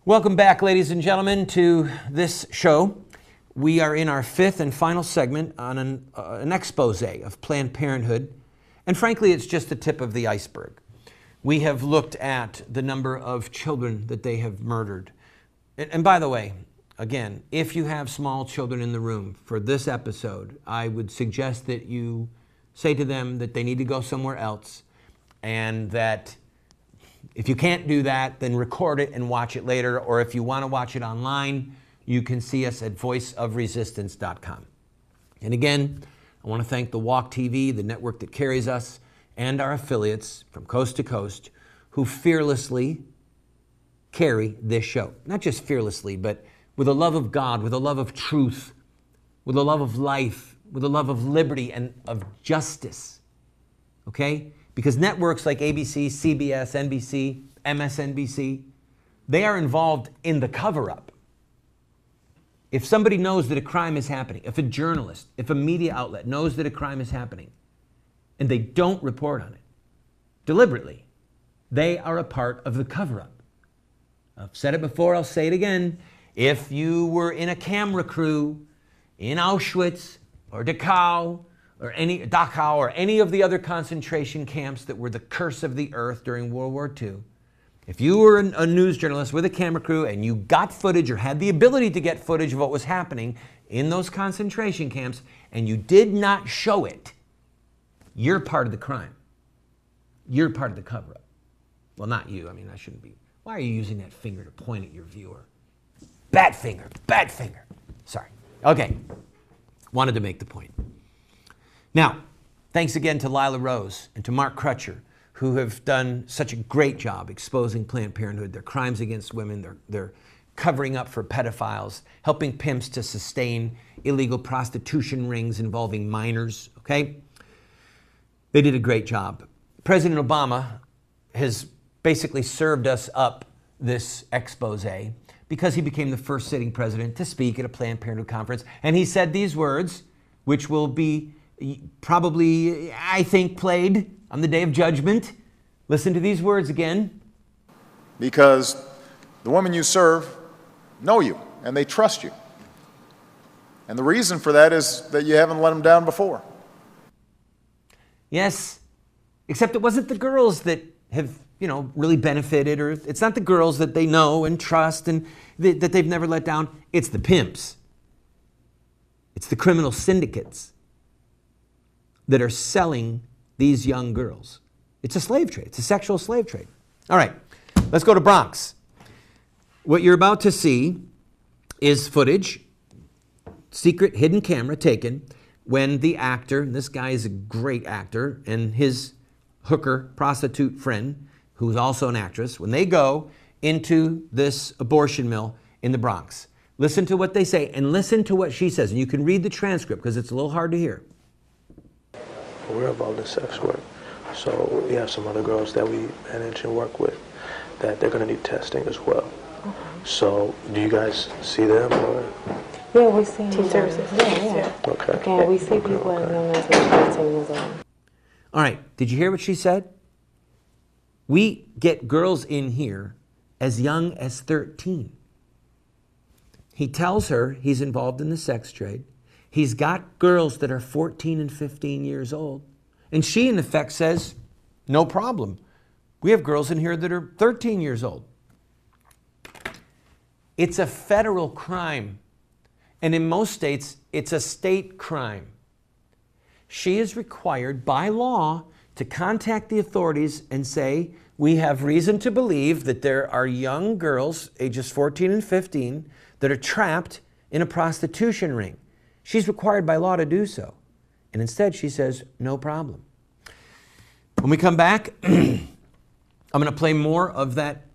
Welcome back, ladies and gentlemen, to this show. We are in our fifth and final segment on an expose of Planned Parenthood. And frankly, it's just the tip of the iceberg. We have looked at the number of children that they have murdered. And by the way, again, if you have small children in the room for this episode, I would suggest that you say to them that they need to go somewhere else, and that if you can't do that, then record it and watch it later. Or if you want to watch it online, you can see us at voiceofresistance.com. And again, I want to thank the Walk TV, the network that carries us, and our affiliates from coast to coast who fearlessly carry this show. Not just fearlessly, but with a love of God, with a love of truth, with a love of life, with a love of liberty and of justice. Okay? Because networks like ABC, CBS, NBC, MSNBC, they are involved in the cover-up. If somebody knows that a crime is happening, if a journalist, if a media outlet knows that a crime is happening, and they don't report on it deliberately, they are a part of the cover-up. I've said it before, I'll say it again. If you were in a camera crew in Auschwitz or Dachau or any of the other concentration camps that were the curse of the earth during World War II, if you were a news journalist with a camera crew and you got footage or had the ability to get footage of what was happening in those concentration camps and you did not show it, you're part of the crime. You're part of the cover-up. Well, not you. I mean, I shouldn't be. Why are you using that finger to point at your viewer? Bad finger, bad finger. Sorry. Okay. Wanted to make the point. Now, thanks again to Lila Rose and to Mark Crutcher, who have done such a great job exposing Planned Parenthood, their crimes against women, their covering up for pedophiles, helping pimps to sustain illegal prostitution rings involving minors, okay? They did a great job. President Obama has basically served us up this expose because he became the first sitting president to speak at a Planned Parenthood conference. And he said these words, which will be probably, I think, played on the Day of Judgment. Listen to these words again. Because the women you serve know you and they trust you. And the reason for that is that you haven't let them down before. Yes, except it wasn't the girls that have, really benefited, or it's not the girls that they know and trust and that they've never let down. It's the pimps. It's the criminal syndicates that are selling these young girls. It's a slave trade. It's a sexual slave trade. All right, let's go to Bronx. What you're about to see is footage, secret hidden camera taken when the actor, and this guy is a great actor, and his hooker, prostitute friend, who's also an actress, when they go into this abortion mill in the Bronx. Listen to what they say and listen to what she says. And you can read the transcript because it's a little hard to hear. We're involved in sex work. So we have some other girls that we manage and work with that they're going to need testing as well. Okay. So do you guys see them? Or? Yeah, we see Team services. Yeah. Okay. Okay, we see people as young as 13 years old. All right, did you hear what she said? We get girls in here as young as 13. He tells her he's involved in the sex trade. He's got girls that are 14 and 15 years old. And she, in effect, says, no problem. We have girls in here that are 13 years old. It's a federal crime. And in most states, it's a state crime. She is required by law to contact the authorities and say, we have reason to believe that there are young girls, ages 14 and 15, that are trapped in a prostitution ring. She's required by law to do so. And instead, she says, no problem. When we come back, I'm going to play more of that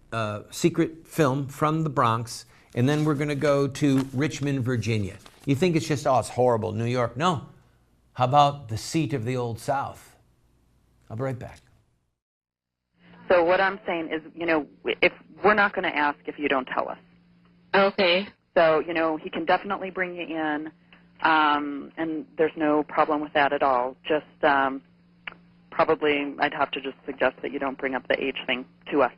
secret film from the Bronx, and then we're going to go to Richmond, Virginia. You think it's just, oh, it's horrible, New York. No. How about the seat of the Old South? I'll be right back. So what I'm saying is, if we're not going to ask if you don't tell us. Okay. So, he can definitely bring you in, and there's no problem with that at all. Just probably I'd have to just suggest that you don't bring up the age thing to us.